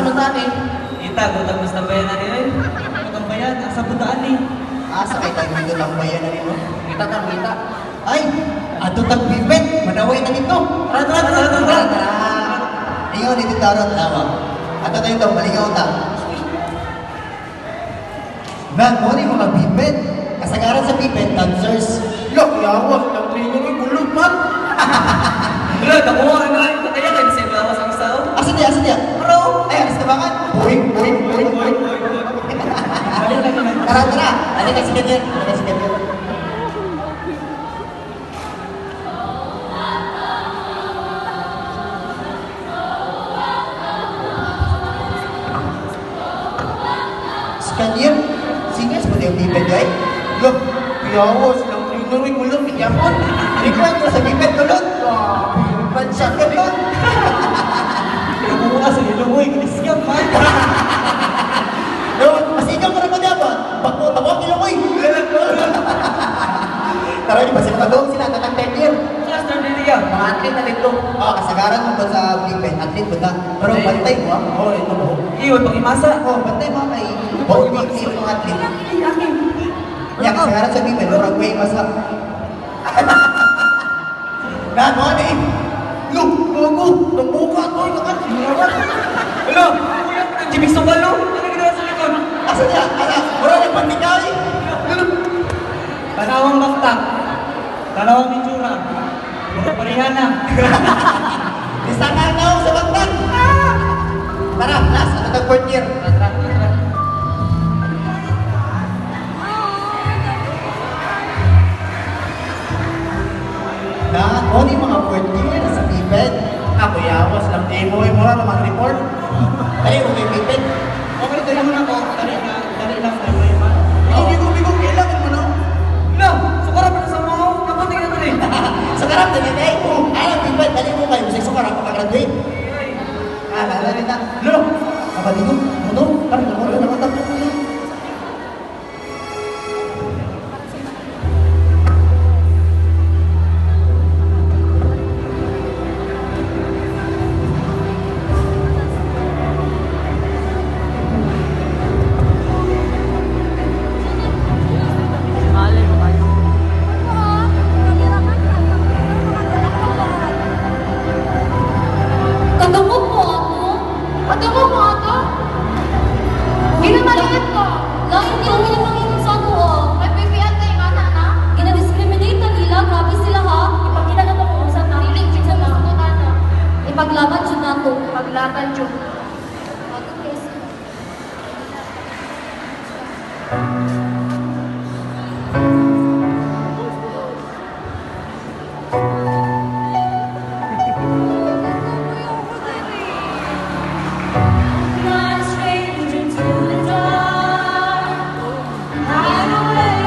man tani? Kita, gutang mas tambayan na rin. Tambayan, asa butaan ni. Asa kay tayo dito tambayan na rin mo? Kita kan kita. Ay, ato tag pipet, manaway na dito. Tara. Ingaw dito tarot tawa. Ato tayo ito, maligaw ta. Nan, mo ni mga pipet. Kasagaran sa pipet, dancers. Lok, yawas, ng training ay bulog man. Wala, nakuha ka na. Kaya tayo sa lawas ang sao. Asa dia? Bro! Ay, alis ka ba nga? Buing. Tara. Ano ka si Ganyan? Si Ganyan? Singers mo yung pipet, ay? Lok, yawas, ng training ay bulog. Yapon. Request mo sa pipet, tulot. Pansyak ka doon. Nakuha sa ilumoy, kinisyam man. Masigaw ka naman niya ba? Pagkutawag nila mo eh. Tara, di ba sila doon sila tatang 10 year? Just turn din niya. Mga atlet na dito. Kasagaran mo ba sa Big Ben? Atlet ba ta? Pero bantay mo ah. Oo, ito mo. Iwan, pag-imasa. Bantay mo kay Bawang Big Ben mga atlet. Yan, kasagaran sa Big Ben. Murag way mas up. Nan mo eh. Look, gogo, nabuka to, ikan. Hello! Jimmy Sungalo! Ano ginawa sa likod? Asa niya? Murag nagpandikay. Tanawang baktak. Tanawang nitsura. Parihana. Isa na ako sa bantay. Tara, last. Ano tag 4th year? Tatra. Na, o ni mga 4th year sa Big Ben. Ako yawas lang di mo, mo na mag-report. Dali, okay, Big Ben. Okay, dali mo na ako. Dali lang sa iyo, man. Bigo, kailangan mo na. Hello! Sukara pa na sa mga kapunting na rin. Sa karap na nila eh. Alam, Big Ben, dali mo kayo. Sa karap pag-graduate. Lala kita. Lolo, Kapatid ko, ano? Parang nakatapos ko yun. Ginamaliit ko. Lain di kami namangingin sa ako, oh. May pipian kayo nga na. Ginadiscriminate na nila. Grabe sila, ha? Ipagkita na ko sa narinig sa na. Ipaglaban siya na to. Ipaglaban siya. Not a stranger to the dark. Hide away,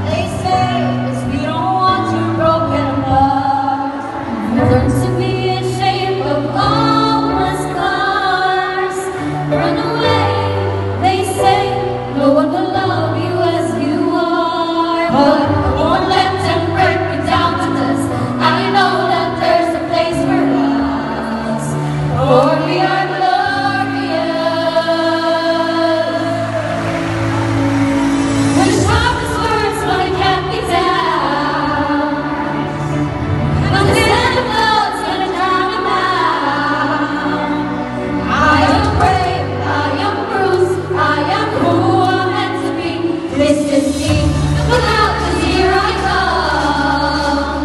they say, 'cause we don't want your broken heart. Learn to be ashamed of all my scars. Run away, they say, no one will love you as you are. But I won't let them break me down to dust. I know that there's a place for us, for we are glorious. We're the sharpest words, but it can't be down. But the sand of blood's gonna drown it out. I am brave, I am bruised, I am who I'm meant to be. This is me. Look out, 'cause here I come.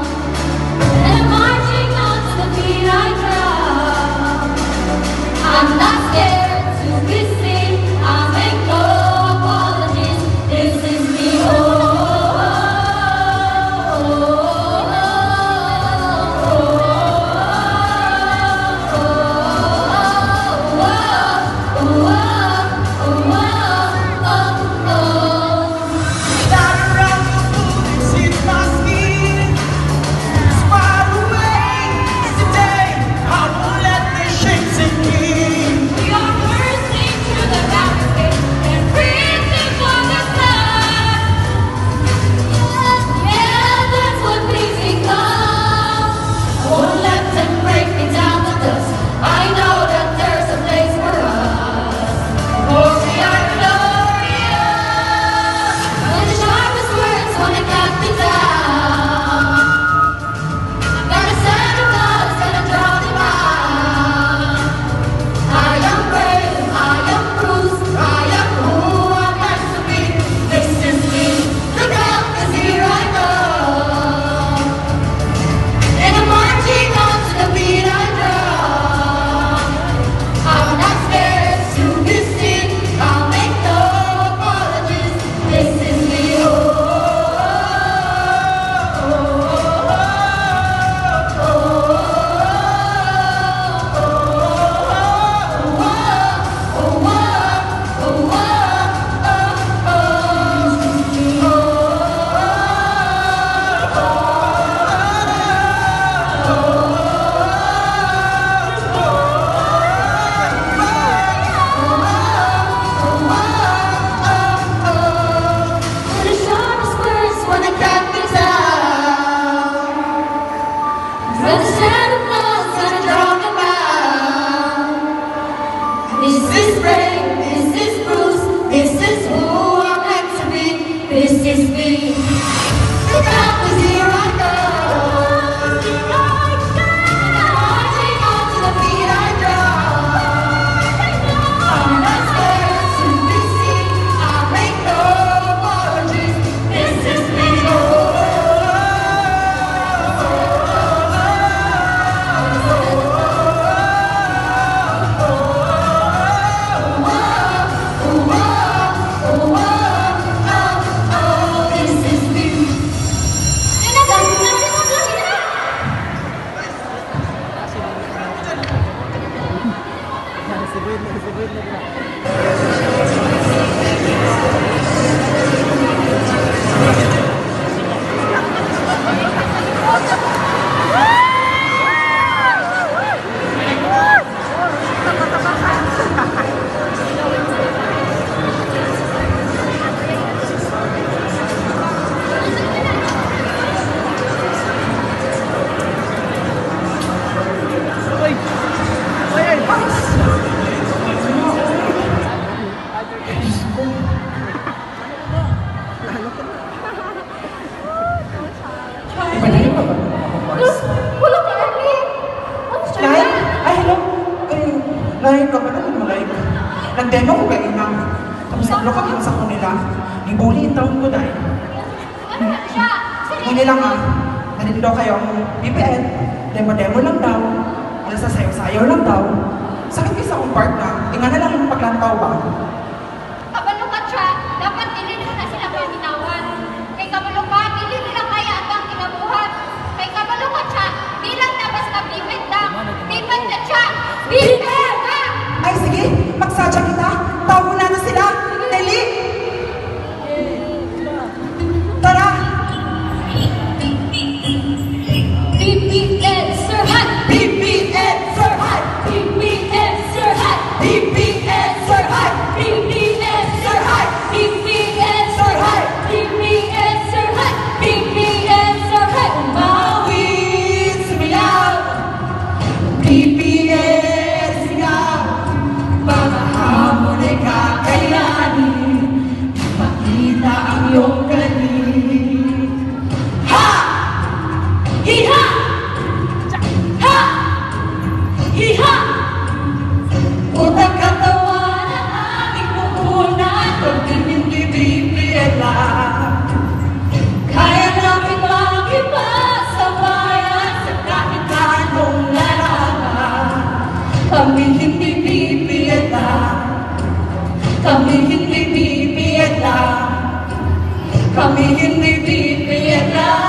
And I'm marching on to the beat I drum. I'm not scared to be seen. I make no apologies. This is me. This is Ray, this is Bruce, this is who I'm meant to be. This is me. Look out, 'cause here I go. Marching on to the beat I drum. I'm not scared to be seen. I make no apologies. This is me. This is me. Ibalik pa ba ito ako, Mars? Wala ka, Ernie. Ano siya? Nay? Ay, hello? Ay, Nay, kapanood mo, like, nag-demo ko kay Inang. Tapos naglokap yung sa nila. Ibuli yung taon ko, dahil. Ano na siya? Hindi lang nga, nandito daw kayo ang BPN. Demo-demo lang daw. Ano sa sayo-sayo lang daw. Sakit kayo sa akong part na, inga na lang yung paglantaw ba? Kabalukat siya, dapat dili na sila paminawan. Kay kabalukat, dili nila kaya ang kinabuhat. Kay kabalukat siya, di lang na basta bibig lang. Bibig na siya! Bibig na! Ay, sige, magsadya kita. Tawo na na sila. Dali! Tara! BBN Sir Hat! BPN Sir Hat! BBN Sir Hat! BPN Sir Hat! BBN Sir Hat! BBN Sir Hat! BBN Sir Hat! BBN Sir Hat! Bawin sumiyaw! BPN sigaw! Mga hamon ay kakayanin. Makita ang iyong galing. Ha! Hiha! Ha! Hiha! Utang katawan ang aming pupunan. Kung hindi BPN lang. Kaya namin makipagsabayan sa kahit anong larangan. Kami hindi BPN lang. Kami hindi BPN lang. Kami hindi BPN lang.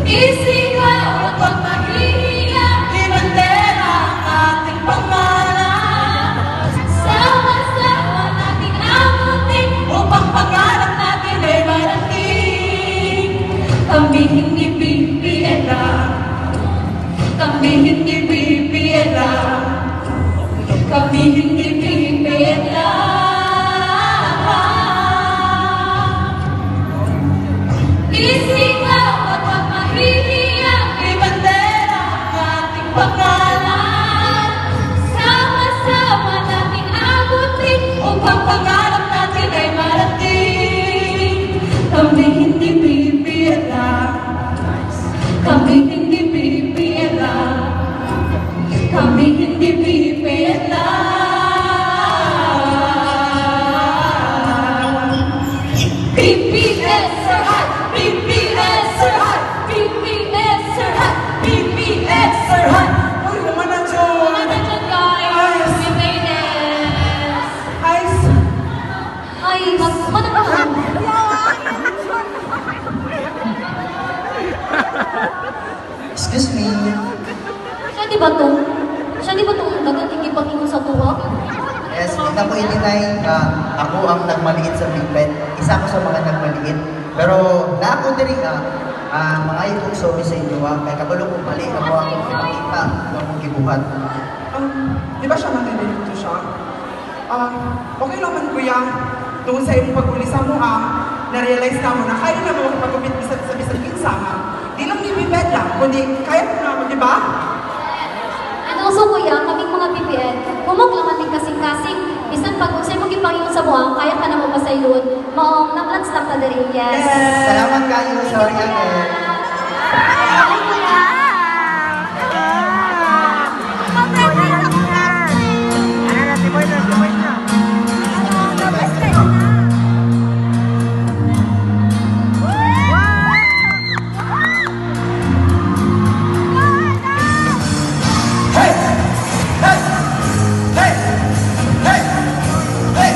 Isigaw at huwag mahihiya. Ibandera ang ating pangalan. Sama-sama nating abutin Upang pangarap natin ay marating. kami hindi BBN lang. Kami hindi BPN lang. Kami hindi BPN lang. Isigaw at huwag mahihiya. Ibandera ang ating pangalan. Sama-sama nating abutin Upang pangarap natin ay marating. Kami hindi BPN lang. Kami hindi BPN lang. Kami hindi BPN lang. BBN Sir Hat! BPN Sir Hat! BBN Sir Hat! BPN Sir Hat! Uy, naman na, Mga John! nandiyan guys, Ayos. we made it! Ayos! Ay, ano ba? Excuse me. Siya di ba to? Siya di ba itong nagatingin pangingon sa tuwa? Yes, kita ko ininay na ako ang nagmaliit sa Big Ben. Isa ako sa mga nagmaliit. Pero na ako diri ka, mga itong sorry sa inyo kay kabalo ko mali na mo ako makita ng akong gibuhat. Di ba siya nandito siya? Okay lang man, kuya. Tungkol sa iyong pag-ulisa mo, na-realize na mo na kaya na mo pag-upit sa bisag kinsa, Di lang ni Bibet lang, kundi kaya mo na mo, di ba? So kuya, kaming mga BPN, humaglaman din kasing-kasing. Bisan pag-usay mo gipangingon sa buhang, kaya ka na mo pasayloon. Maong naplans lang ta diri. Yes. Salamat kayo. Sorry again. Hey! Hey! Hey! Hey! Hey!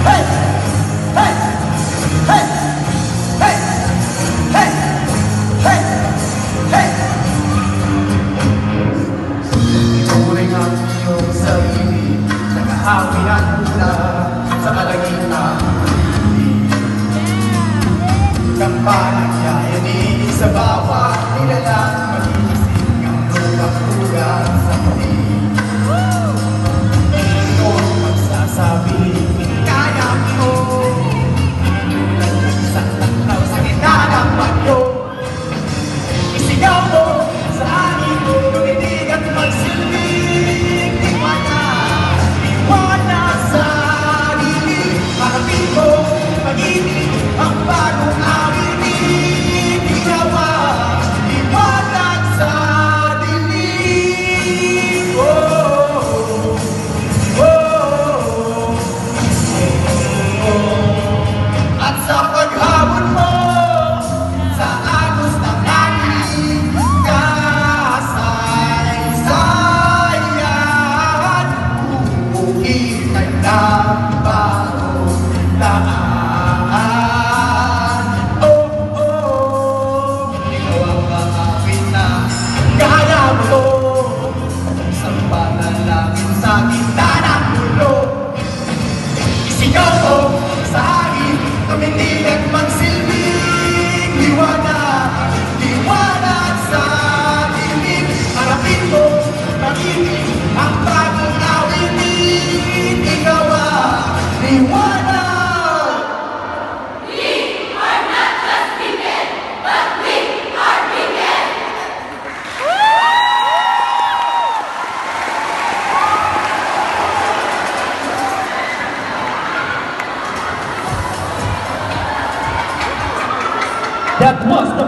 Hey! Hey! Hey! Hey! Hey! Hey! Hey! Turing ang iyong sarili, nakahawian mula sa kalagitan. Kampalang yayanin sa bawat nilalang, magising ang lupang-ugat sa muli. Ito ang magsasabi, kaya mo. Isang tanglaw sa gitna ng bagyo, isigaw mo sa hangin, tumitig at magsilbing liwanag. Liwanag sa dilim, harapin mo, pag-ibig, ang bagong awitin. Ikaw ang liwanag sa dilim. Oh, oh, oh, oh. At sa paghabol mo sa agos ng langit, kasaysayan, uuwitan ng bagong daan. Oh, oh, ikaw ang makapit na kaya mo sa panalangin sa gitna ng mundo. Isigaw mo sa hangin, tumitig at magsilbing liwanag. Liwanag sa dilim, harapin mo, pag-ibig, ang bagong awitin. Ikaw ang liwanag. That was the